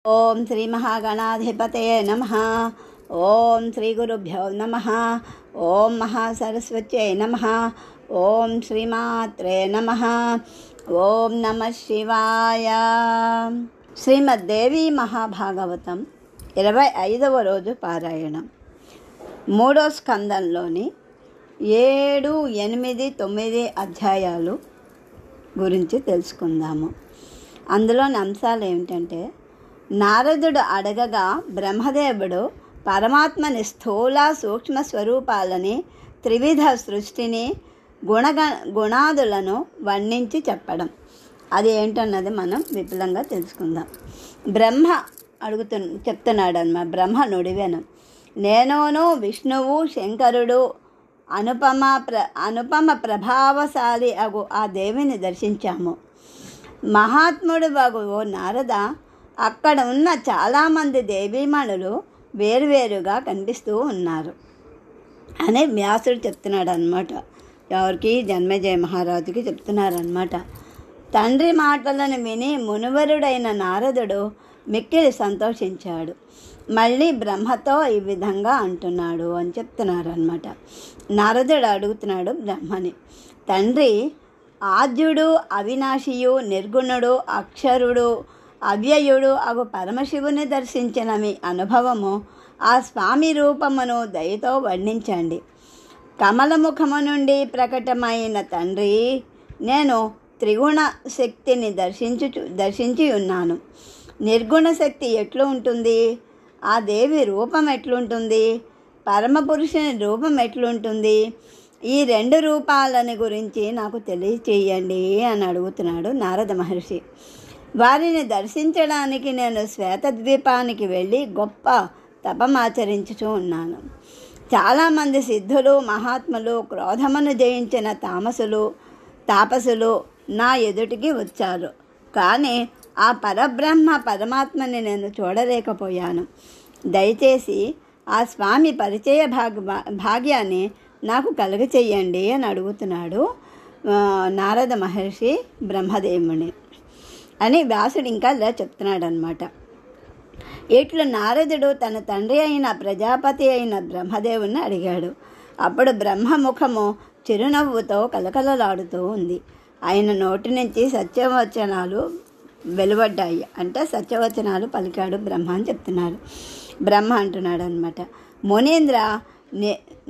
ఓం శ్రీ మహాగణాధిపతయే నమః. ఓం శ్రీ గురుభ్యో నమః. ఓం మహాసరస్వత్యై నమః. ఓం శ్రీమాత్రే నమః. ఓం నమః శివాయ. శ్రీమద్దేవి మహాభాగవతం 25వ రోజు పారాయణం. 3వ స్కందంలోని 7, 8, 9 అధ్యాయాలు గురించి తెలుసుకుందాము. అందులోని అంశాలు ఏమిటంటే, నారదుడు అడగగా బ్రహ్మదేవుడు పరమాత్మని స్థూల సూక్ష్మ స్వరూపాలని, త్రివిధ సృష్టిని, గుణాదులను వర్ణించి చెప్పడం. అది ఏంటన్నది మనం విపులంగా తెలుసుకుందాం. బ్రహ్మ చెప్తున్నాడు అన్నమాట. బ్రహ్మ నుడివెను, నేనోను విష్ణువు శంకరుడు అనుపమ ప్రభావశాలి అగు ఆ దేవిని దర్శించాము. మహాత్ముడు వగు ఓ నారద, అక్కడ ఉన్న చాలామంది దేవీమణులు వేరువేరుగా కనిపిస్తూ ఉన్నారు అని వ్యాసుడు చెప్తున్నాడు అన్నమాట. ఎవరికి? జన్మేజయ మహారాజుకి చెప్తున్నారన్నమాట. తండ్రి మాటలను విని మునివరుడైన నారదుడు మిక్కిలి సంతోషించాడు. మళ్ళీ బ్రహ్మతో ఈ విధంగా అంటున్నాడు అని చెప్తున్నారన్నమాట. నారదుడు అడుగుతున్నాడు బ్రహ్మని, తండ్రి ఆద్యుడు, అవినాశియు, నిర్గుణుడు, అక్షరుడు, అవ్యయుడు అగు పరమశివుని దర్శించిన మీ అనుభవము, ఆ స్వామి రూపమును దయతో వర్ణించండి. కమలముఖము నుండి ప్రకటమైన తండ్రి, నేను త్రిగుణ శక్తిని దర్శించి ఉన్నాను. నిర్గుణ శక్తి ఎట్లు ఉంటుంది? ఆ దేవి రూపం ఎట్లుంటుంది? పరమపురుషుని రూపం ఎట్లుంటుంది? ఈ 2 రూపాలని గురించి నాకు తెలియచేయండి అని అడుగుతున్నాడు నారద మహర్షి. వారిని దర్శించడానికి నేను శ్వేతద్వీపానికి వెళ్ళి గొప్ప తపమాచరించుతూ ఉన్నాను. చాలామంది సిద్ధులు, మహాత్ములు, క్రోధమును జయించిన తాపసులు నా ఎదుటికి వచ్చారు. కానీ ఆ పరమాత్మని నేను చూడలేకపోయాను. దయచేసి ఆ స్వామి పరిచయ భాగ్యాన్ని నాకు కలుగచేయండి అని అడుగుతున్నాడు నారద మహర్షి బ్రహ్మదేవుని అని వ్యాసుడు ఇంకా ఇలా చెప్తున్నాడు అనమాట. ఇట్లు నారదుడు తన తండ్రి అయిన ప్రజాపతి అయిన బ్రహ్మదేవుని అడిగాడు. అప్పుడు బ్రహ్మముఖము చిరునవ్వుతో కలకలలాడుతూ ఉంది. ఆయన నోటి నుంచి సత్యవచనాలు వెలువడ్డాయి. అంటే సత్యవచనాలు పలికాడు బ్రహ్మ అని చెప్తున్నారు. బ్రహ్మ అంటున్నాడు అనమాట, మునీంద్ర,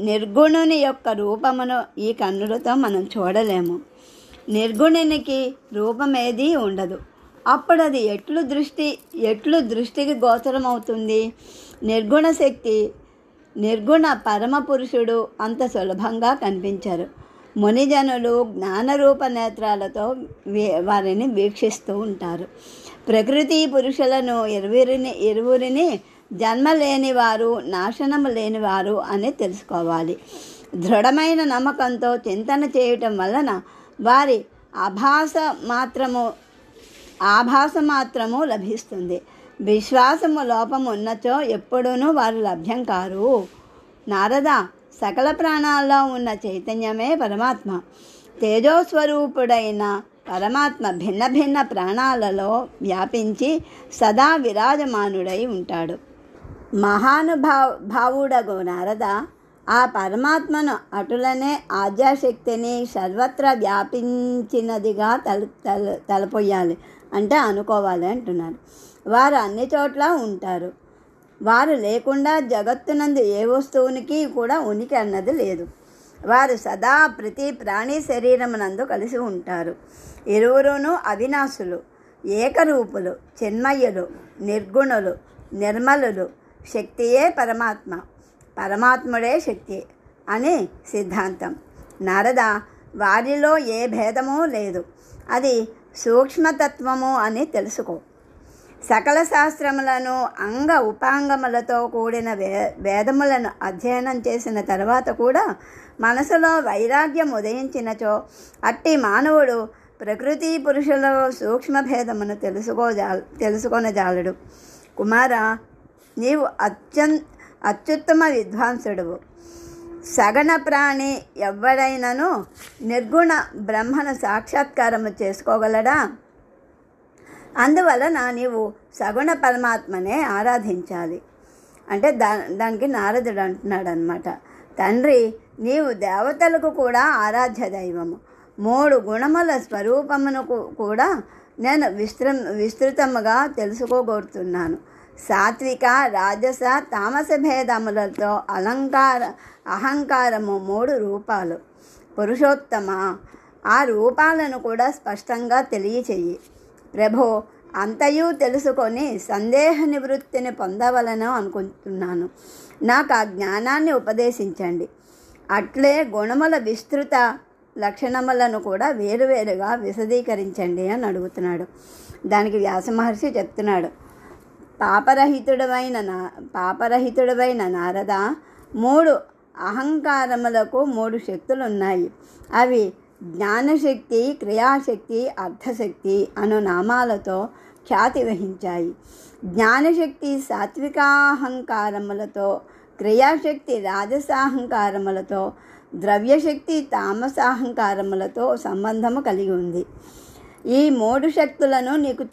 నిర్గుణుని యొక్క రూపమును ఈ కన్నులతో మనం చూడలేము. నిర్గుణునికి రూపమేదీ ఉండదు. అప్పుడు అది ఎట్లు దృష్టికి గోచరమవుతుంది? నిర్గుణ శక్తి, నిర్గుణ పరమ పురుషుడు అంత సులభంగా కనిపించరు. మునిజనులు జ్ఞానరూప నేత్రాలతో వారిని వీక్షిస్తూ ఉంటారు. ప్రకృతి పురుషులను ఇరువురిని జన్మ లేనివారు, నాశనము లేనివారు అని తెలుసుకోవాలి. దృఢమైన నమ్మకంతో చింతన చేయటం వలన వారి ఆభాస మాత్రము లభిస్తుంది. విశ్వాసము లోపం ఉన్నచో ఎప్పుడూనూ వారు లభ్యం కారు. నారద, సకల ప్రాణాల్లో ఉన్న చైతన్యమే పరమాత్మ. తేజోస్వరూపుడైన పరమాత్మ భిన్న భిన్న ప్రాణాలలో వ్యాపించి సదా విరాజమానుడై ఉంటాడు. మహానుభావుడగు నారద, ఆ పరమాత్మను అటులనే ఆద్యాశక్తిని సర్వత్రా వ్యాపించినదిగా తలపోయాలి, అంటే అనుకోవాలి అంటున్నారు. వారు అన్ని చోట్ల ఉంటారు. వారు లేకుండా జగత్తునందు ఏ వస్తువునికి కూడా ఉనికి అన్నది లేదు. వారు సదా ప్రతి ప్రాణి శరీరమునందు కలిసి ఉంటారు. ఇరువురును అవినాశులు, ఏకరూపులు, చిన్మయులు, నిర్గుణులు, నిర్మలులు. శక్తియే పరమాత్మ, పరమాత్ముడే శక్తి అని సిద్ధాంతం. నారద, వారిలో ఏ భేదమూ లేదు. అది సూక్ష్మతత్వము అని తెలుసుకో. సకల శాస్త్రములను అంగ ఉపాంగములతో కూడిన వేదములను అధ్యయనం చేసిన తర్వాత కూడా మనసులో వైరాగ్యం ఉదయించినచో అట్టి మానవుడు ప్రకృతి పురుషుల సూక్ష్మభేదమును తెలుసుకొనజాలడు. కుమార, నీవు అత్యుత్తమ విద్వాంసుడువు. సగణ ప్రాణి ఎవ్వడైనను నిర్గుణ బ్రహ్మను సాక్షాత్కారము చేసుకోగలడా? అందువలన నీవు సగుణ పరమాత్మనే ఆరాధించాలి. అంటే దానికి నారదుడు అంటున్నాడు అనమాట, తండ్రి నీవు దేవతలకు కూడా ఆరాధ్య దైవము. 3 గుణముల స్వరూపమును కూడా నేను విస్తృతముగా తెలుసుకోగోరుతున్నాను. సాత్విక, రాజస, తామస భేదములతో అహంకారము 3 రూపాలు. పురుషోత్తమ, ఆ రూపాలను కూడా స్పష్టంగా తెలియచేయి. ప్రభో, అంతయు తెలుసుకొని సందేహ నివృత్తిని పొందవలను అనుకుంటున్నాను. నాకు ఆ జ్ఞానాన్ని ఉపదేశించండి. అట్లే గుణముల విస్తృత లక్షణములను కూడా వేరువేరుగా విశదీకరించండి అని అడుగుతున్నాడు. దానికి వ్యాస మహర్షి చెప్తున్నాడు, పాపరహితుడవైన నారద, 3 అహంకారములకు 3 శక్తులు ఉన్నాయి. అవి జ్ఞానశక్తి, క్రియాశక్తి, అర్థశక్తి అను నామాలతో ఖ్యాతి వహించాయి. జ్ఞానశక్తి సాత్వికాహంకారములతో, క్రియాశక్తి రాజసాహంకారములతో, ద్రవ్యశక్తి తామసాహంకారములతో సంబంధము కలిగి ఉంది. ఈ 3 శక్తులను నీకు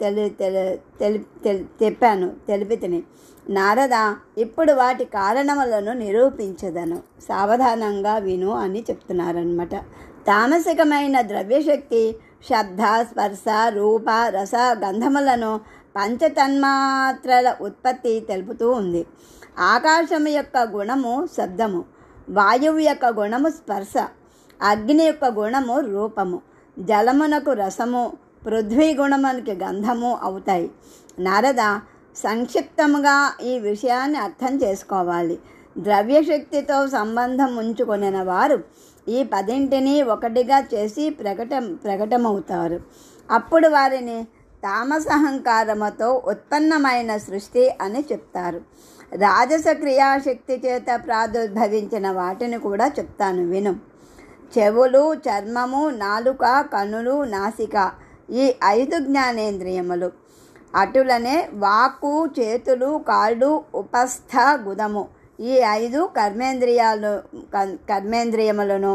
తెలిపితిని నారద. ఇప్పుడు వాటి కారణములను నిరూపించదను, సావధానంగా విను అని చెప్తున్నారనమాట. తామసికమైన ద్రవ్యశక్తి శబ్ద, స్పర్శ, రూప, రస, గంధములను పంచతన్మాత్రల ఉత్పత్తి తెలుపుతూ ఉంది. ఆకాశము యొక్క గుణము శబ్దము, వాయువు యొక్క గుణము స్పర్శ, అగ్ని యొక్క గుణము రూపము, జలమునకు రసము, పృథ్వీ గుణమునికి గంధము అవుతాయి. నారద, సంక్షిప్తముగా ఈ విషయాన్ని అర్థం చేసుకోవాలి. ద్రవ్యశక్తితో సంబంధం ఉంచుకొనిన వారు ఈ 10ంటిని ఒకటిగా చేసి ప్రకటమవుతారు. అప్పుడు వారిని తామసహంకారముతో ఉత్పన్నమైన సృష్టి అని చెప్తారు. రాజస క్రియాశక్తి చేత ప్రాదుర్భవించిన వాటిని కూడా చెప్తాను విను. చెవులు, చర్మము, నాలుక, కనులు, నాసిక ఈ 5 జ్ఞానేంద్రియములు. అటులనే వాక్కు, చేతులు, కాళ్ళు, ఉపస్థ, గుదము ఈ 5 కర్మేంద్రియములను.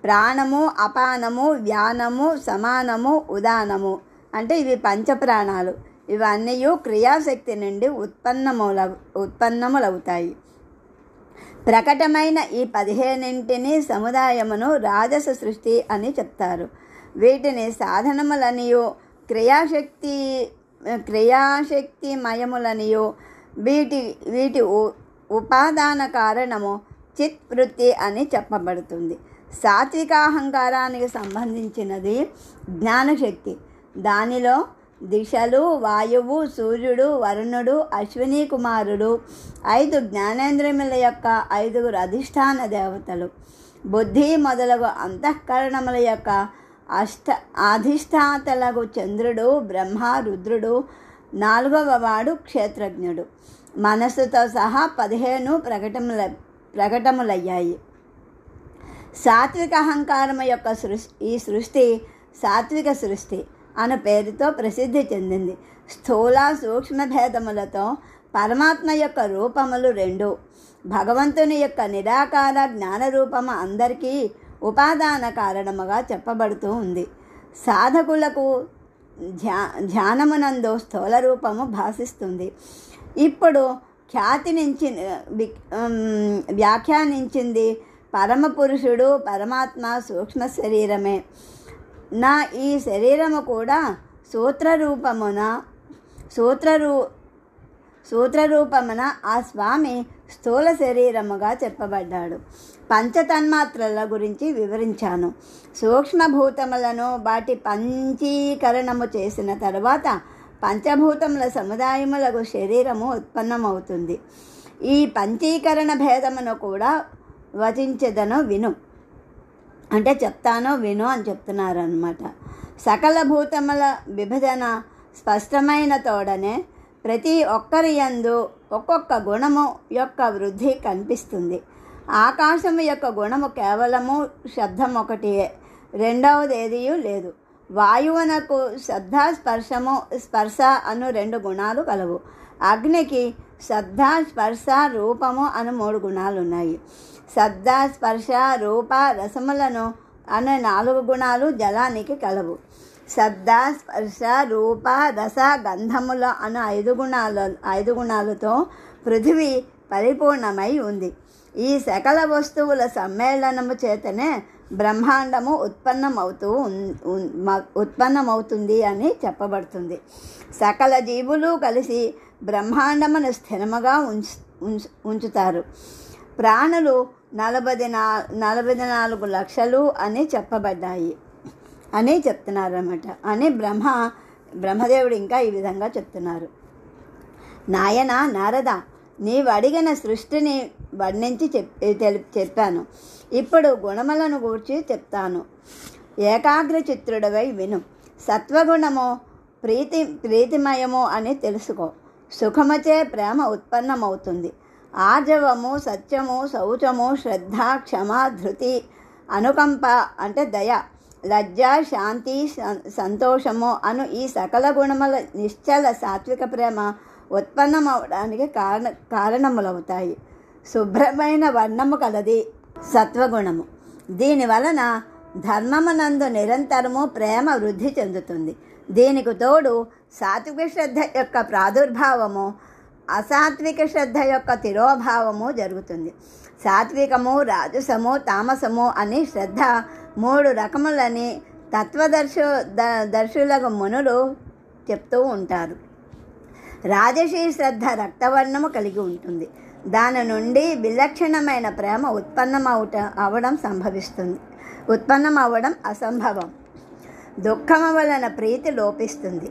ప్రాణము, అపానము, వ్యానము, సమానము, ఉదానము అంటే ఇవి పంచప్రాణాలు. ఇవన్నీ క్రియాశక్తి నుండి ఉత్పన్నములవుతాయి. ప్రకటమైన ఈ 15ంటిని సముదాయమును రాజస సృష్టి అని చెప్తారు. వీటిని సాధనములనియు క్రియాశక్తిమయములనియు వీటి ఉపాదాన కారణము చిత్ వృత్తి అని చెప్పబడుతుంది. సాత్వికాహంకారానికి సంబంధించినది జ్ఞానశక్తి. దానిలో దిశలు, వాయువు, సూర్యుడు, వరుణుడు, అశ్విని కుమారుడు 5 జ్ఞానేంద్రియముల యొక్క 5 అధిష్టాన దేవతలు. బుద్ధి మొదలగు అంతఃకరణముల యొక్క అధిష్టాతలకు చంద్రుడు, బ్రహ్మ, రుద్రుడు, 4వ వాడు క్షేత్రజ్ఞుడు. మనస్సుతో సహా 15 ప్రకటములయ్యాయి. సాత్విక అహంకారము యొక్క ఈ సృష్టి సాత్విక సృష్టి అను పేరుతో ప్రసిద్ధి చెందింది. స్థూల సూక్ష్మ భేదములతో పరమాత్మ యొక్క రూపములు 2. భగవంతుని యొక్క నిరాకార జ్ఞానరూపము అందరికీ ఉపాదాన కారణముగా చెప్పబడుతూ ఉంది. సాధకులకు ధ్యానమునందు స్థూల రూపము భాసిస్తుంది. ఇప్పుడు వ్యాఖ్యానించింది పరమపురుషుడు పరమాత్మ సూక్ష్మ శరీరమే. నా ఈ శరీరము కూడా సూత్రరూపమున ఆ స్వామి స్థూల శరీరముగా చెప్పబడ్డాడు. పంచతన్మాత్రల గురించి వివరించాను. సూక్ష్మభూతములను వాటి పంచీకరణము చేసిన తర్వాత పంచభూతముల సముదాయములకు శరీరము ఉత్పన్నమవుతుంది. ఈ పంచీకరణ భేదమును కూడా వచించదను విను అంటే చెప్తాను విను అని చెప్తున్నారు అన్నమాట. సకల భూతముల విభజన స్పష్టమైన తోడనే ప్రతి ఒక్కరి యందు ఒక్కొక్క గుణము యొక్క వృద్ధి కనిపిస్తుంది. ఆకాశము యొక్క గుణము కేవలము శబ్దం ఒకటియే, రెండవది ఏదియూ లేదు. వాయువునకు శబ్ద స్పర్శ అను 2 గుణాలు కలవు. అగ్నికి శబ్ద స్పర్శ రూపము అను 3 గుణాలు ఉన్నాయి. శబ్ద స్పర్శ రూప రసములను అనే 4 గుణాలు జలానికి కలవు. శబ్ద, స్పర్శ, రూప, రస, గంధముల అను 5 గుణాలతో పృథివీ పరిపూర్ణమై ఉంది. ఈ సకల వస్తువుల సమ్మేళనము చేతనే బ్రహ్మాండము ఉత్పన్నమవుతుంది అని చెప్పబడుతుంది. సకల జీవులు కలిసి బ్రహ్మాండమును స్థిరముగా ఉంచుతారు. ప్రాణులు 44 లక్షలు అని చెప్పబడ్డాయి అని చెప్తున్నారన్నమాట అని బ్రహ్మదేవుడు ఇంకా ఈ విధంగా చెప్తున్నారు. నాయన నారద, నీవు అడిగిన సృష్టిని వర్ణించి చెప్పాను. ఇప్పుడు గుణములను గూర్చి చెప్తాను. ఏకాగ్ర చిత్రుడవై విను. సత్వగుణము ప్రీతిమయము అని తెలుసుకో. సుఖముచే ప్రేమ ఉత్పన్నమవుతుంది. ఆర్జవము, సత్యము, శౌచము, శ్రద్ధ, క్షమ, ధృతి, అనుకంప అంటే దయ, లజ్జ, శాంతి, సంతోషము అను ఈ సకల గుణముల నిశ్చల సాత్విక ప్రేమ ఉత్పన్నమవడానికి కారణములవుతాయి. శుభ్రమైన వర్ణము కలది సత్వగుణము. దీనివలన ధర్మమునందు నిరంతరము ప్రేమ వృద్ధి చెందుతుంది. దీనికి తోడు సాత్విక శ్రద్ధ యొక్క ప్రాదుర్భావము, అసాత్విక శ్రద్ధ యొక్క తిరోభావము జరుగుతుంది. సాత్వికము, రాజసము, తామసము అని శ్రద్ధ 3 రకములని తత్వదర్శులకు మునులు చెప్తూ ఉంటారు. రాజసీ శ్రద్ధ రక్తవర్ణము కలిగి ఉంటుంది. దాని నుండి విలక్షణమైన ప్రేమ ఉత్పన్నమవడం అసంభవం. దుఃఖము వలన ప్రీతి లోపిస్తుంది.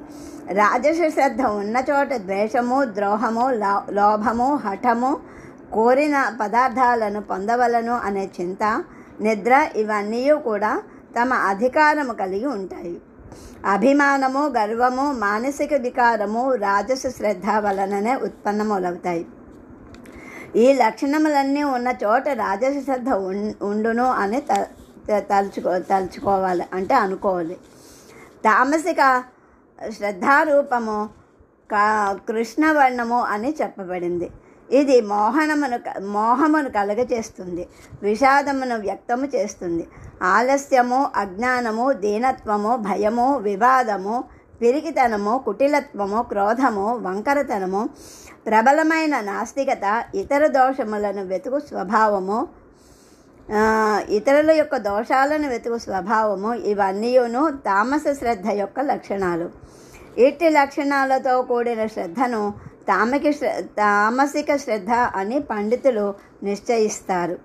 రాజస శ్రద్ధ ఉన్న చోట ద్వేషము, ద్రోహము, లోభము, హఠము, కోరిన పదార్థాలను పొందవలను అనే చింత, నిద్ర ఇవన్నీ కూడా తమ అధికారము కలిగి ఉంటాయి. అభిమానము, గర్వము, మానసిక వికారము రాజస శ్రద్ధ వలననే ఉత్పన్నములవుతాయి. ఈ లక్షణములన్నీ ఉన్న చోట రాజస శ్రద్ధ ఉండును అని తలుచుకోవాలి అంటే అనుకోవాలి. తామసిక శ్రద్ధారూపము కృష్ణవర్ణము అని చెప్పబడింది. ఇది మోహమును కలగచేస్తుంది, విషాదమును వ్యక్తము చేస్తుంది. ఆలస్యము, అజ్ఞానము, దీనత్వము, భయము, వివాదము, పిరికితనము, కుటిలత్వము, క్రోధము, వంకరతనము, ప్రబలమైన నాస్తికత, ఇతర దోషములను వెతుకు స్వభావము, ఇతరుల యొక్క దోషాలను వెతుకు స్వభావము ఇవన్నీయును తామస శ్రద్ధ యొక్క లక్షణాలు. ఇట్టి లక్షణాలతో కూడిన శ్రద్ధను తామసిక శ్రద్ధ అని పండితులు నిశ్చయిస్తారు.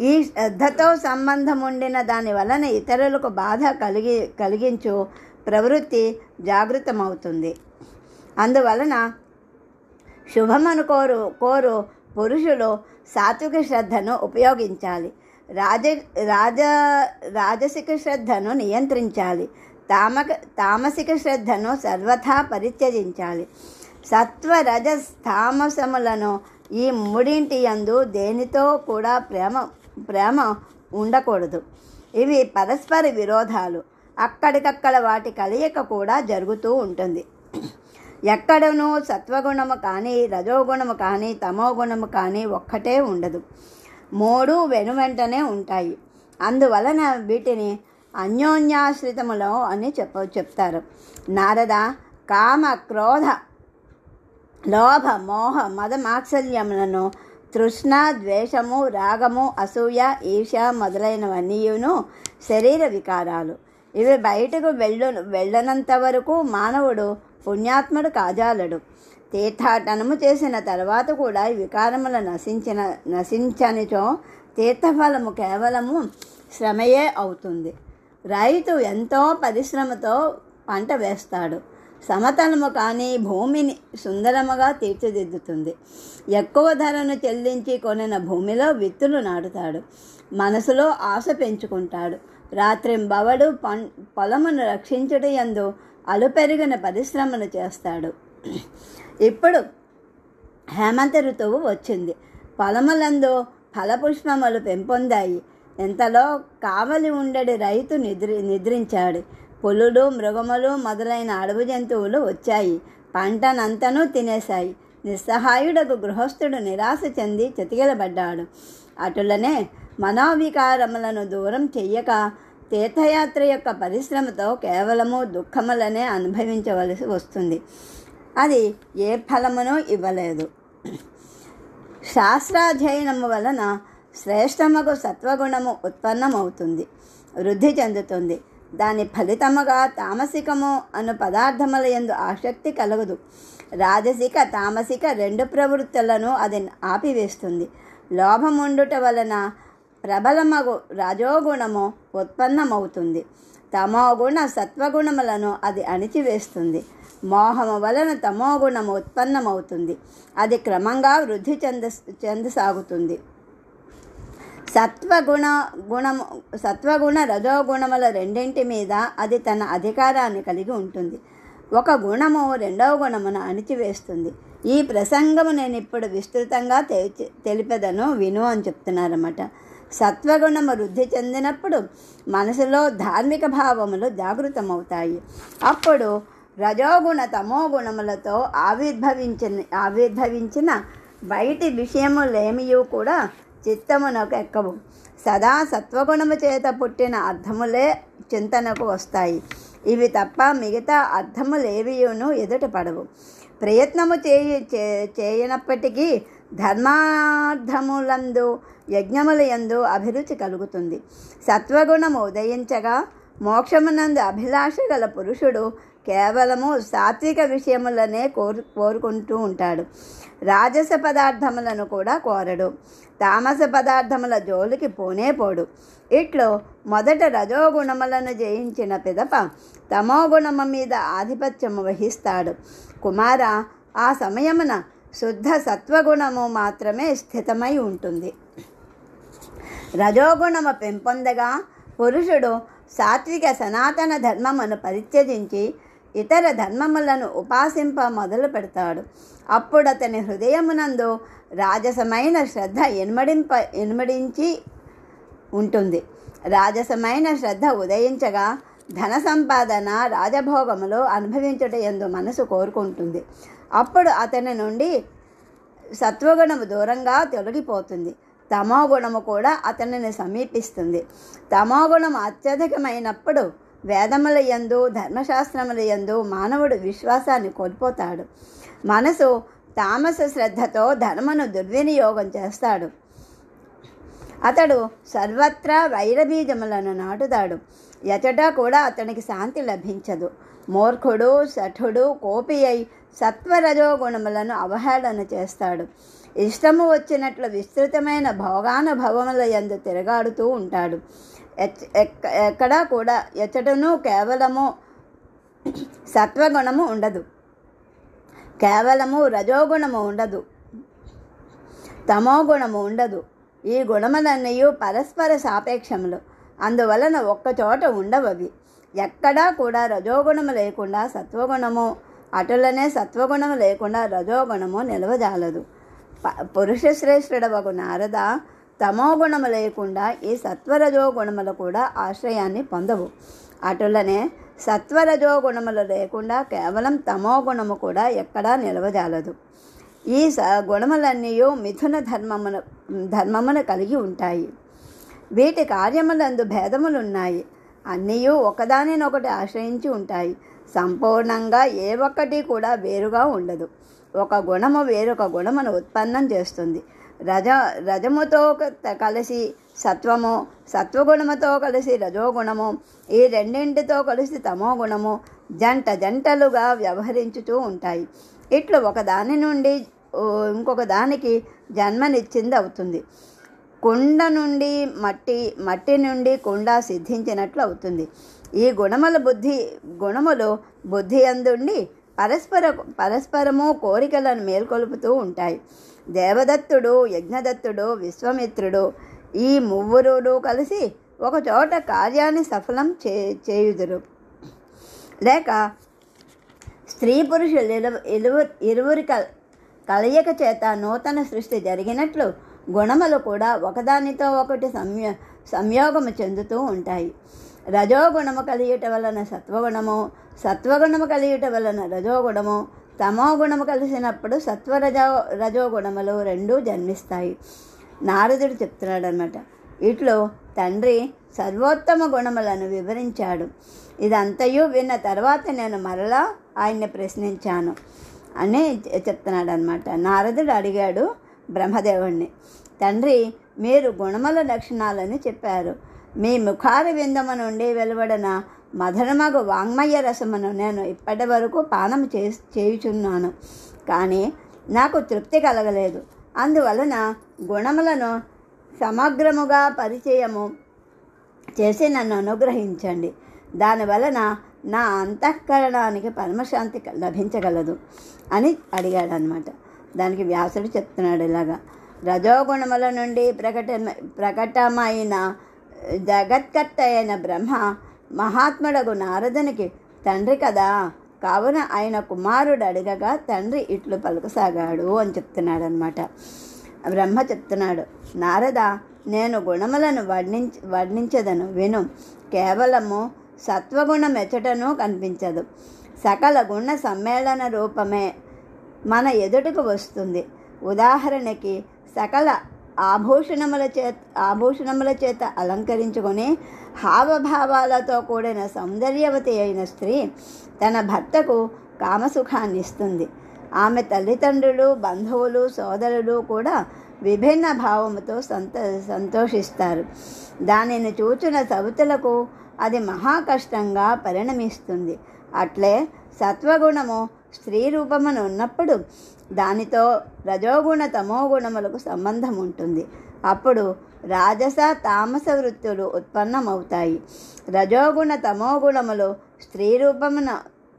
ఈ శ్రద్ధతో సంబంధం ఉండిన దాని వలన ఇతరులకు బాధ కలిగించు ప్రవృత్తి జాగృతమవుతుంది. అందువలన శుభమను కోరు పురుషులు సాత్విక శ్రద్ధను ఉపయోగించాలి. రాజసిక శ్రద్ధను నియంత్రించాలి. తామసిక శ్రద్ధను సర్వథా పరిత్యజించాలి. సత్వ రజస్ తామసములను ఈ మూడింటి యందు దేనితో కూడా ప్రేమ ఉండకూడదు. ఇవి పరస్పర విరోధాలు. అక్కడికక్కడ వాటి కలయిక కూడా జరుగుతూ ఉంటుంది. ఎక్కడనూ సత్వగుణము కానీ, రజోగుణము కానీ, తమోగుణము కానీ ఒక్కటే ఉండదు. 3 వెనువెంటనే ఉంటాయి. అందువలన వీటిని అన్యోన్యాశ్రితములో అని చెప్తారు. నారద, కామ, క్రోధ, లోభ, మోహ, మద, మాత్సల్యములను, తృష్ణ, ద్వేషము, రాగము, అసూయ, ఈర్ష మొదలైనవన్నీయును శరీర వికారాలు. ఇవి బయటకు వెళ్ళనంత వరకు మానవుడు పుణ్యాత్ముడు కాజాలడు. తీర్థాటనము చేసిన తర్వాత కూడా ఈ వికారములు నశించనిచో తీర్థఫలము కేవలము శ్రమయే అవుతుంది. రైతు ఎంతో పరిశ్రమతో పంట వేస్తాడు. సమతలము కానీ భూమిని సుందరముగా తీర్చిదిద్దుతుంది. ఎక్కువ ధరను చెల్లించి కొనిన భూమిలో విత్తులు నాటుతాడు. మనసులో ఆశ పెంచుకుంటాడు. రాత్రింబవడు పొలమును రక్షించుట యందు అలుపెరిగిన పరిశ్రమను చేస్తాడు. ఇప్పుడు హేమంత ఋతువు వచ్చింది. పొలములందు ఫలపుష్పములు పెంపొందాయి. ఎంతలో కావలి ఉండడి రైతు నిద్రించాడు. పులులు, మృగములు మొదలైన అడవి జంతువులు వచ్చాయి. పంటనంతనూ తినేశాయి. నిస్సహాయుడకు గృహస్థుడు నిరాశ చెంది చతికిలబడ్డాడు. అటులనే మనోవికారములను దూరం చెయ్యక తీర్థయాత్ర యొక్క పరిశ్రమతో కేవలము దుఃఖములనే అనుభవించవలసి వస్తుంది. అది ఏ ఫలమును ఇవ్వలేదు. శాస్త్రాధ్యయనము వలన శ్రేష్టముకు సత్వగుణము ఉత్పన్నమవుతుంది, వృద్ధి చెందుతుంది. దాని ఫలితముగా తామసికము అను పదార్థముల యందు ఆసక్తి కలుగదు. రాజసిక తామసిక రెండు ప్రవృత్తులను అది ఆపివేస్తుంది. లోభముండుట వలన ప్రబలమగు రజోగుణము ఉత్పన్నమవుతుంది. తమోగుణ సత్వగుణములను అది అణిచివేస్తుంది. మోహము వలన తమోగుణము ఉత్పన్నమవుతుంది. అది క్రమంగా వృద్ధి చెందసాగుతుంది. సత్వగుణ రజోగుణముల రెండింటి మీద అది తన అధికారాన్ని కలిగి ఉంటుంది. ఒక గుణము రెండవ గుణమును అణిచివేస్తుంది. ఈ ప్రసంగము నేను ఇప్పుడు విస్తృతంగా తెలిపెదను, విను అని చెప్తున్నారన్నమాట. సత్వగుణము వృద్ధి చెందినప్పుడు మనసులో ధార్మిక భావములు జాగృతమవుతాయి. అప్పుడు రజోగుణ తమోగుణములతో ఆవిర్భవించిన బయటి విషయములేమియూ కూడా చిత్తమునకు ఎక్కవు. సదా సత్వగుణము చేత పుట్టిన అర్థములే చింతనకు వస్తాయి. ఇవి తప్ప మిగతా అర్థములేవియును ఎదుట పడవు. ప్రయత్నము చేయనప్పటికీ ధర్మార్థములందు యజ్ఞముల యందు అభిరుచి కలుగుతుంది. సత్వగుణము ఉదయించగా మోక్షమునందు అభిలాష గల పురుషుడు కేవలము సాత్విక విషయములనే కోరుకుంటూ ఉంటాడు. రాజస పదార్థములను కూడా కోరడు. తామస పదార్థముల జోలికి పోడు. ఇట్లో మొదట రజోగుణములను జయించిన పిదప తమోగుణము మీద ఆధిపత్యము వహిస్తాడు. కుమార, ఆ సమయమున శుద్ధ సత్వగుణము మాత్రమే స్థితమై ఉంటుంది. రజోగుణము పెంపొందగా పురుషుడు సాత్విక సనాతన ధర్మమును పరిత్యజించి ఇతర ధర్మములను ఉపాసింప మొదలు పెడతాడు. అప్పుడు అతని హృదయమునందు రాజసమైన శ్రద్ధ ఇనుమడించి ఉంటుంది. రాజసమైన శ్రద్ధ ఉదయించగా ధన సంపాదన రాజభోగములు అనుభవించుట యందు మనసు కోరుకుంటుంది. అప్పుడు అతని నుండి సత్వగుణము దూరంగా తొలగిపోతుంది. తమోగుణము కూడా అతనిని సమీపిస్తుంది. తమోగుణము అత్యధికమైనప్పుడు వేదముల యందు ధర్మశాస్త్రముల యందు మానవుడు విశ్వాసాన్ని కోల్పోతాడు. మనసు తామస శ్రద్ధతో ధర్మను దుర్వినియోగం చేస్తాడు. అతడు సర్వత్రా వైరబీజములను నాటుతాడు. ఎచట కూడా అతనికి శాంతి లభించదు. మూర్ఖుడు, శఠుడు, కోపి అయి సత్వరజోగుణములను అవహేళన చేస్తాడు. ఇష్టము వచ్చినట్లు విస్తృతమైన భోగానుభవముల యందు తిరగాడుతూ ఉంటాడు. ఎక్కడా కూడా ఎచ్చటను కేవలము సత్వగుణము ఉండదు, కేవలము రజోగుణము ఉండదు, తమోగుణము ఉండదు. ఈ గుణములన్నీ పరస్పర సాపేక్షములు. అందువలన ఒక్కచోట ఉండవవి. ఎక్కడా కూడా రజోగుణము లేకుండా సత్వగుణము, అటులనే సత్వగుణము లేకుండా రజోగుణము నిలవజాలదు. పురుషశ్రేష్ఠుడవగు నారద, తమోగుణము లేకుండా ఈ సత్వరజోగుణములు కూడా ఆశ్రయాన్ని పొందవు. అటులనే సత్వరజోగుణములు లేకుండా కేవలం తమోగుణము కూడా ఎక్కడా నిలవజాలదు. ఈ గుణములన్నీ మిథున ధర్మమును కలిగి ఉంటాయి. వీటి కార్యములందు భేదములున్నాయి. అన్నీ ఒకదానినొకటి ఆశ్రయించి ఉంటాయి. సంపూర్ణంగా ఏ ఒక్కటి కూడా వేరుగా ఉండదు. ఒక గుణము వేరొక గుణమును ఉత్పన్నం చేస్తుంది. రజముతో కలిసి సత్వము, సత్వగుణముతో కలిసి రజోగుణము, ఈ రెండింటితో కలిసి తమోగుణము జంటలుగా వ్యవహరించుతూ ఉంటాయి. ఇట్లు ఒకదాని నుండి ఇంకొక దానికి జన్మనిచ్చింది అవుతుంది. కుండ నుండి మట్టి నుండి కుండ సిద్ధించినట్లు అవుతుంది. ఈ గుణములు బుద్ధి అందుండి పరస్పరము కోరికలను మేల్కొలుపుతూ ఉంటాయి. దేవదత్తుడు, యజ్ఞదత్తుడు, విశ్వామిత్రుడు ఈ ముగ్గురు కలిసి ఒకచోట కార్యాన్ని సఫలం చేయుదురు. లేక స్త్రీ పురుషులు ఇరువురి కలయిక చేత నూతన సృష్టి జరిగినట్లు గుణములు కూడా ఒకదానితో ఒకటి సంయోగము చెందుతూ ఉంటాయి. రజోగుణము కలియుట వలన సత్వగుణము, సత్వగుణము కలియుట వలన రజోగుణము, తమోగుణము కలిసినప్పుడు రజోగుణములు రెండూ జన్మిస్తాయి. నారదుడు చెప్తున్నాడు అన్నమాట. ఇట్లో తండ్రి సర్వోత్తమ గుణములను వివరించాడు. ఇదంతయు విన్న తర్వాత నేను మరలా ఆయన్ని ప్రశ్నించాను అని చెప్తున్నాడు అనమాట. నారదుడు అడిగాడు బ్రహ్మదేవుణ్ణి, తండ్రి, మీరు గుణముల లక్షణాలని చెప్పారు. మీ ముఖార విందము నుండి వెలువడిన మధురమగు వాంగ్మయ రసమును నేను ఇప్పటి వరకు పానం చేయుచున్నాను, కానీ నాకు తృప్తి కలగలేదు. అందువలన గుణములను సమగ్రముగా పరిచయము చేసి నన్ను అనుగ్రహించండి. దానివలన నా అంతఃకరణానికి పరమశాంతి లభించగలదు అని అడిగాడనమాట. దానికి వ్యాసుడు చెప్తున్నాడు ఇలాగా, రజోగుణముల నుండి ప్రకటమైన జగత్కర్త అయిన బ్రహ్మ మహాత్ముడగు నారదునికి తండ్రి కదా, కావున ఆయన కుమారుడు అడగగా తండ్రి ఇట్లు పలుకసాగాడు అని చెప్తున్నాడు అనమాట. బ్రహ్మ చెప్తున్నాడు, నారద, నేను గుణములను వర్ణించదను విను. కేవలము సత్వగుణం ఎచ్చటను కనిపించదు. సకల గుణ సమ్మేళన రూపమే మన ఎదుటకు వస్తుంది. ఉదాహరణకి సకల ఆభూషణముల చేత అలంకరించుకొని హావభావాలతో కూడిన సౌందర్యవతి అయిన స్త్రీ తన భర్తకు కామసుఖాన్ని ఇస్తుంది. ఆమె తల్లిదండ్రులు, బంధువులు, సోదరులు కూడా విభిన్న భావముతో సంతోషిస్తారు. దానిని చూచిన సవతులకు అది మహా కష్టంగా పరిణమిస్తుంది. అట్లే సత్వగుణము స్త్రీ రూపమును ఉన్నప్పుడు దానితో రజోగుణ తమోగుణములకు సంబంధం ఉంటుంది. అప్పుడు రాజస తామస వృత్తులు ఉత్పన్నమవుతాయి. రజోగుణ తమోగుణములు స్త్రీ రూపమున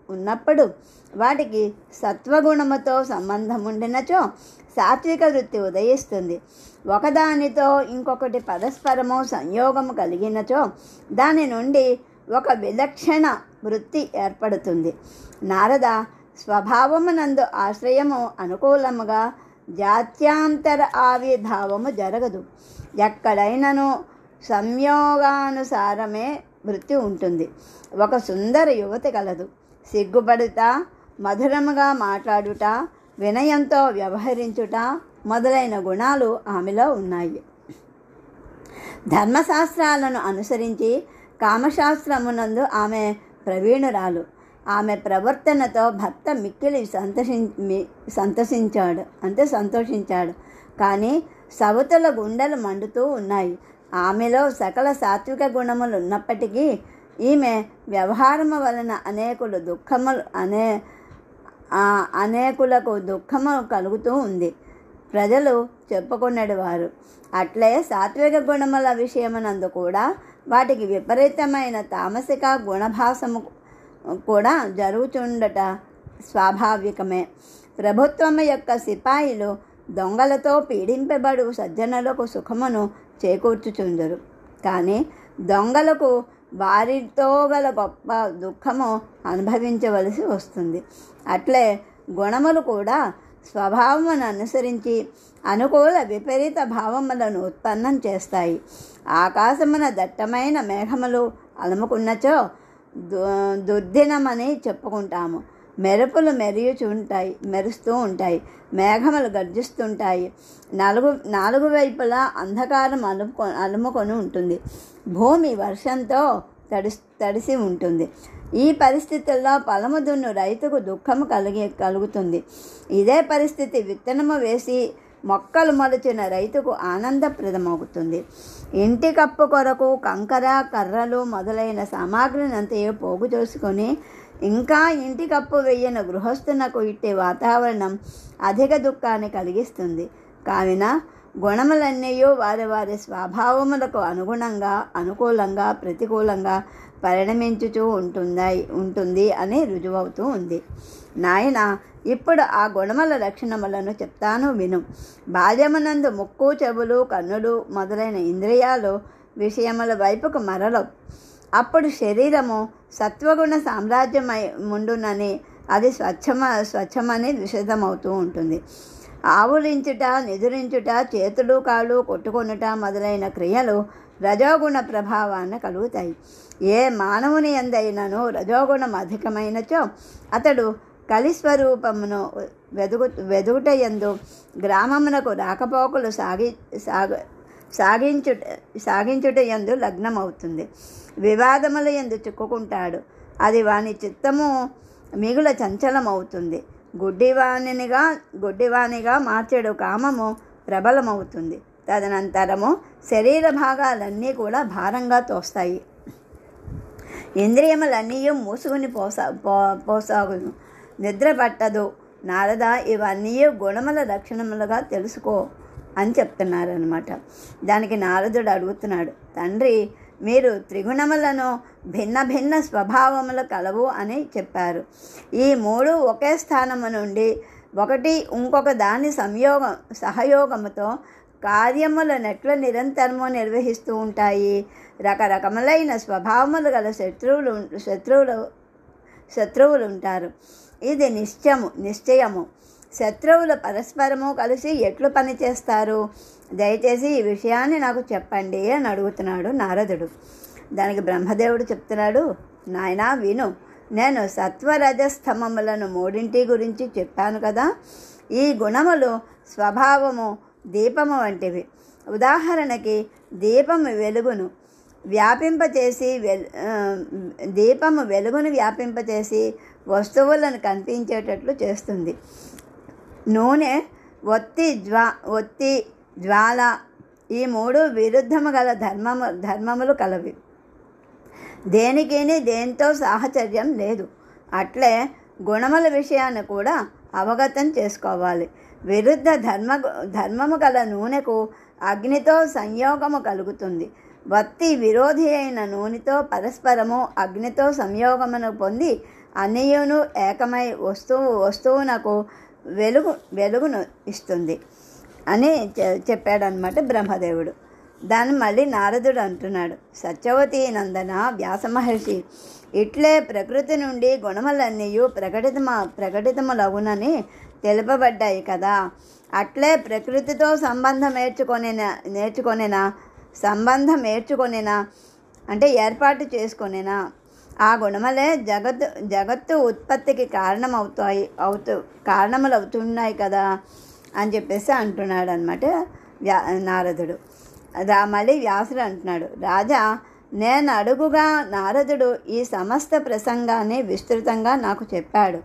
ఉన్నప్పుడు వాటికి సత్వగుణముతో సంబంధం ఉండినచో సాత్విక వృత్తి ఉదయిస్తుంది. ఒకదానితో ఇంకొకటి పరస్పరము సంయోగము కలిగినచో దాని నుండి ఒక విలక్షణ వృత్తి ఏర్పడుతుంది. నారద, స్వభావమునందు ఆశ్రయము అనుకూలముగా జాత్యాంతర ఆవిర్భావము జరగదు. ఎక్కడైనను సంయోగానుసారమే వృత్తి ఉంటుంది. ఒక సుందర యువతి కలదు. సిగ్గుపడుట, మధురముగా మాట్లాడుట, వినయంతో వ్యవహరించుట మొదలైన గుణాలు ఆమెలో ఉన్నాయి. ధర్మశాస్త్రాలను అనుసరించి కామశాస్త్రమునందు ఆమె ప్రవీణురాలు. ఆమె ప్రవర్తనతో భర్త మిక్కిలి సంతోషించాడు. కానీ సవతుల గుండెలు మండుతూ ఉన్నాయి. ఆమెలో సకల సాత్విక గుణములు ఉన్నప్పటికీ ఈమె వ్యవహారము వలన అనేకులకు దుఃఖము కలుగుతూ ఉంది. ప్రజలు చెప్పుకున్నది వారు. అట్లే సాత్విక గుణముల విషయమునందు కూడా వాటికి విపరీతమైన తామసిక గుణభాసము కూడా జరుగుతుండట స్వాభావికమే. ప్రభుత్వము యొక్క సిపాయిలు దొంగలతో పీడింపబడు సజ్జనులకు సుఖమును చేకూర్చుచుందరు. కానీ దొంగలకు వారితో గల గొప్ప దుఃఖము అనుభవించవలసి వస్తుంది. అట్లే గుణములు కూడా స్వభావమును అనుసరించి అనుకూల విపరీత భావములను ఉత్పన్నం చేస్తాయి. ఆకాశమున దట్టమైన మేఘములు అలుముకున్నచో దుర్దినమని చెప్పుకుంటాము. మెరుపులు మెరుస్తూ ఉంటాయి. మేఘములు గర్జిస్తుంటాయి. నాలుగు వైపులా అంధకారం అలుముకొని ఉంటుంది. భూమి వర్షంతో తడిసి ఉంటుంది. ఈ పరిస్థితుల్లో పొలము దున్ను రైతుకు దుఃఖము కలుగుతుంది. ఇదే పరిస్థితి విత్తనము వేసి మొక్కలు మొలిచిన రైతుకు ఆనందప్రదమవుతుంది. ఇంటి కప్పు కొరకు కంకర, కర్రలు మొదలైన సామాగ్రిని అంతయో పోగు చేసుకొని ఇంకా ఇంటి కప్పు వేయని గృహస్థునకు ఇట్టే వాతావరణం అధిక దుఃఖాన్ని కలిగిస్తుంది. కావున గుణములన్నీ వారి వారి స్వభావములకు అనుగుణంగా, అనుకూలంగా, ప్రతికూలంగా పరిణమించుచూ ఉంటుంది అని రుజువవుతూ ఉంది. నాయన, ఇప్పుడు ఆ గుణముల లక్షణములను చెప్తాను విను. బాల్యమునందు ముక్కు, చెవులు, కన్నులు మొదలైన ఇంద్రియాలు విషయముల వైపుకు మరలవు. అప్పుడు శరీరము సత్వగుణ సామ్రాజ్యమై ముండునని అది స్వచ్ఛమని విషదమవుతూ ఉంటుంది. ఆవులించుట, నిదురించుట, చేతులు కాళ్ళు కొట్టుకొనుట మొదలైన క్రియలు రజోగుణ ప్రభావాన్ని కలుగుతాయి. ఏ మానవుని యందైనను రజోగుణం అధికమైనచో అతడు కలిస్వరూపమును వెదుగుటయందు గ్రామమునకు రాకపోకలు సాగించుట యందు లగ్నమవుతుంది. వివాదముల యందు చిక్కుకుంటాడు. అది వాని చిత్తము మిగుల చంచలమవుతుంది. గుడ్డివానిగా మార్చెడు కామము ప్రబలమవుతుంది. తదనంతరము శరీర భాగాలన్నీ కూడా భారంగా తోస్తాయి. ఇంద్రియములన్నీ మూసుకుని పోసాగును. నిద్ర పట్టదు. నారద, ఇవన్నీ గుణముల లక్షణములుగా తెలుసుకో అని చెప్తున్నారనమాట. దానికి నారదుడు అడుగుతున్నాడు, తండ్రి, మీరు త్రిగుణములను భిన్న భిన్న స్వభావములు కలవు అని చెప్పారు. ఈ మూడు ఒకే స్థానము నుండి ఒకటి ఇంకొక దాని సహయోగముతో కార్యములనెట్ల నిరంతరము నిర్వహిస్తూ ఉంటాయి. రకరకములైన స్వభావములు గల శత్రువులు ఉంటారు. ఇది నిశ్చయము. శత్రువులు పరస్పరము కలిసి ఎట్లు పనిచేస్తారు? దయచేసి ఈ విషయాన్ని నాకు చెప్పండి అని అడుగుతున్నాడు నారదుడు. దానికి బ్రహ్మదేవుడు చెప్తున్నాడు, నాయనా విను, నేను సత్వరజస్తమములను మూడింటి గురించి చెప్పాను కదా. ఈ గుణములు స్వభావము దీపము వంటివి. ఉదాహరణకి దీపము వెలుగును వ్యాపింపచేసి వస్తువులను కనిపించేటట్లు చేస్తుంది. నూనె, ఒత్తి, జ్వాల ఈ మూడు విరుద్ధము గల ధర్మములు కలవి. దేనికిని దేంతో సాహచర్యం లేదు. అట్లే గుణముల విషయాన్ని కూడా అవగతం చేసుకోవాలి. విరుద్ధ ధర్మము గల నూనెకు అగ్నితో సంయోగము కలుగుతుంది. వత్తి విరోధి అయిన నూనెతో పరస్పరము అగ్నితో సంయోగమును పొంది అన్నియును ఏకమై వస్తువునకు వెలుగును ఇస్తుంది అని చెప్పాడనమాట బ్రహ్మదేవుడు. దాన్ని మళ్ళీ నారదుడు అంటున్నాడు, సత్యవతి నందన వ్యాస మహర్షి, ఇట్లే ప్రకృతి నుండి గుణములన్నీ ప్రకటితములగునని తెలుపబడ్డాయి కదా. అట్లే ప్రకృతితో సంబంధం నేర్చుకొనినా అంటే ఏర్పాటు చేసుకొనినా ఆ గుణములే జగత్తు ఉత్పత్తికి కారణములవుతున్నాయి కదా అని చెప్పేసి అంటున్నాడు అనమాట నారదుడు. మళ్ళీ వ్యాసుడు అంటున్నాడు, రాజా, నేను అడుగుగా నారదుడు ఈ సమస్త ప్రసంగాన్ని విస్తృతంగా నాకు చెప్పాడు.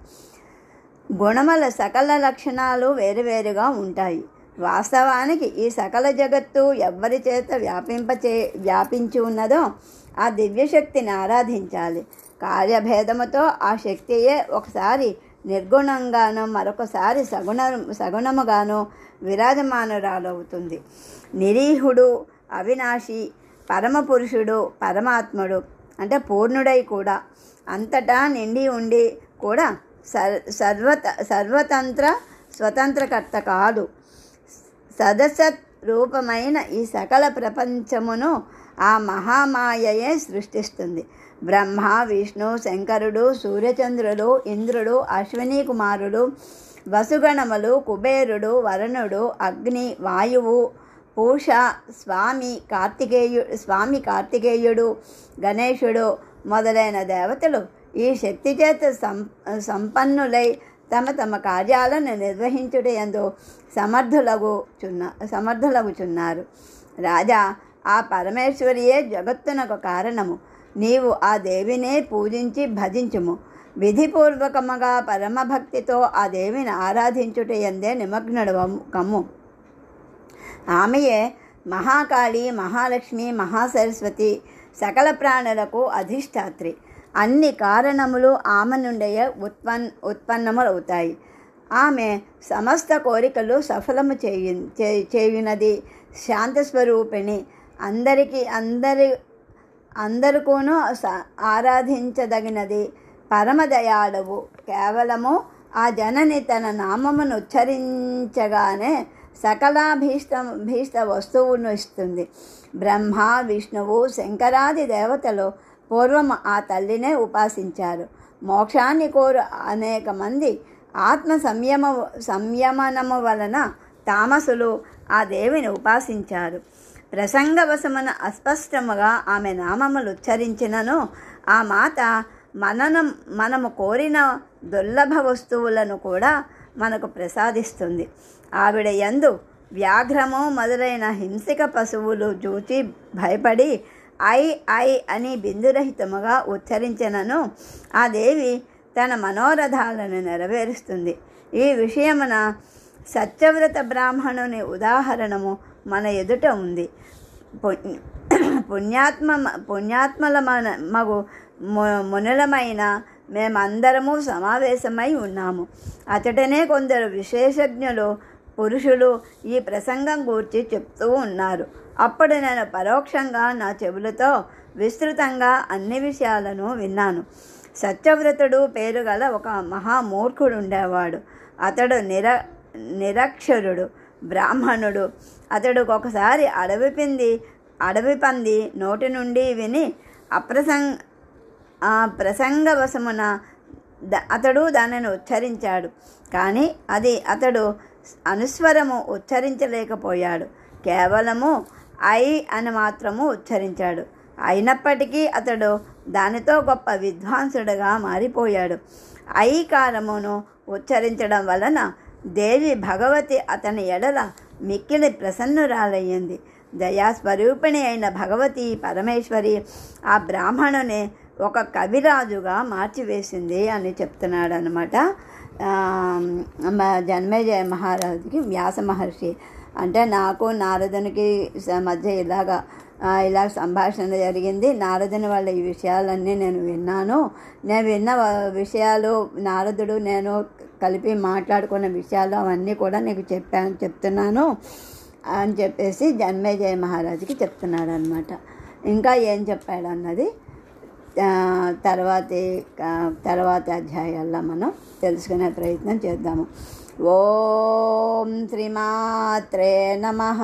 గుణముల సకల లక్షణాలు వేరువేరుగా ఉంటాయి. వాస్తవానికి ఈ సకల జగత్తు ఎవ్వరి చేత వ్యాపించి ఉన్నదో ఆ దివ్యశక్తిని ఆరాధించాలి. కార్యభేదముతో ఆ శక్తియే ఒకసారి నిర్గుణంగానో మరొకసారి సగుణముగానో విరాజమానురాలవుతుంది. నిరీహుడు, అవినాశి, పరమపురుషుడు, పరమాత్ముడు అంటే పూర్ణుడై కూడా అంతటా నిండి ఉండి కూడా స్వతంత్రకర్త కాదు. సదసత్ రూపమైన ఈ సకల ప్రపంచమును ఆ మహామాయయే సృష్టిస్తుంది. బ్రహ్మ, విష్ణు, శంకరుడు, సూర్యచంద్రుడు, ఇంద్రుడు, అశ్విని కుమారుడు, వసుగణములు, కుబేరుడు, వరుణుడు, అగ్ని, వాయువు, పూష, స్వామి కార్తికేయుడు, గణేశుడు మొదలైన దేవతలు ఈ శక్తి చేత సంపన్నులై తమ కార్యాలను నిర్వహించుటయందు సమర్థులగుచున్నారు. రాజా, ఆ పరమేశ్వరియే జగత్తునకు కారణము. నీవు ఆ దేవినే పూజించి భజించుము. విధిపూర్వకముగా పరమభక్తితో ఆ దేవిని ఆరాధించుటయందే నిమగ్నుడు కమ్ము. ఆమెయే మహాకాళి, మహాలక్ష్మి, మహాసరస్వతి, సకల ప్రాణులకు అధిష్టాత్రి. అన్ని కారణములు ఆమె నుండే ఉత్పన్నములవుతాయి. ఆమె సమస్త కోరికలు సఫలము చేయునది. శాంతస్వరూపిణి, అందరికూను ఆరాధించదగినది. పరమదయాళవు. కేవలము ఆ జనని తన నామమును ఉచ్చరించగానే సకలాభీష్ట వస్తువును ఇస్తుంది. బ్రహ్మ, విష్ణువు, శంకరాది దేవతలు పూర్వము ఆ తల్లినే ఉపాసించారు. మోక్షాన్ని కోరు అనేక మంది ఆత్మ సంయమనము వలన తామసులు ఆ దేవిని ఉపాసించారు. ప్రసంగవశమున అస్పష్టముగా ఆమె నామములు ఉచ్చరించినను ఆ మాత మనము కోరిన దుర్లభ వస్తువులను కూడా మనకు ప్రసాదిస్తుంది. ఆవిడ యందు వ్యాఘ్రము మొదలైన హింసక పశువులు చూచి భయపడి ఐ ఐ అని బిందురహితముగా ఉచ్చరించినను ఆ దేవి తన మనోరథాలను నెరవేరుస్తుంది. ఈ విషయమున సత్యవ్రత బ్రాహ్మణుని ఉదాహరణము మన ఎదుట ఉంది. పుణ్యాత్మల మగు మునులమైన మేమందరము సమావేశమై ఉన్నాము. అతడనే కొందరు విశేషజ్ఞులు పురుషులు ఈ ప్రసంగం గూర్చి చెప్తూ ఉన్నారు. అప్పుడు నేను పరోక్షంగా నా చెవులతో విస్తృతంగా అన్ని విషయాలను విన్నాను. సత్యవ్రతుడు పేరు గల ఒక మహామూర్ఖుడు ఉండేవాడు. అతడు నిరక్షరుడు, బ్రాహ్మణుడు. అతడు ఒకసారి అడవి పంది నోటి నుండి విని ప్రసంగవశమున అతడు దానిని ఉచ్చరించాడు. కానీ అతడు అనుస్వరము ఉచ్చరించలేకపోయాడు. కేవలము ఐ అని మాత్రము ఉచ్చరించాడు. అయినప్పటికీ అతడు దానితో గొప్ప విద్వాంసుడుగా మారిపోయాడు. ఐకారమును ఉచ్చరించడం వలన దేవి భగవతి అతని ఎడల మిక్కిలి ప్రసన్నురాలయ్యింది. దయాస్వరూపిణి అయిన భగవతి పరమేశ్వరి ఆ బ్రాహ్మణుని ఒక కవిరాజుగా మార్చివేసింది అని చెప్తున్నాడు అనమాట. జన్మేజయ మహారాజుకి వ్యాస మహర్షి అంటే నాకు నారదునికి మధ్య ఇలా సంభాషణ జరిగింది. నారదుని వాళ్ళ ఈ విషయాలన్నీ నేను విన్నాను. నేను విన్న విషయాలు నారదుడు నేను కలిపి మాట్లాడుకున్న విషయాలు అవన్నీ కూడా నీకు చెప్తున్నాను అని చెప్పేసి జన్మేజయ మహారాజుకి చెప్తున్నాడు అనమాట. ఇంకా ఏం చెప్పాడు అన్నది తర్వాత అధ్యాయాల్లో మనం తెలుసుకునే ప్రయత్నం చేద్దాము. ఓం శ్రీమాత్రే నమః.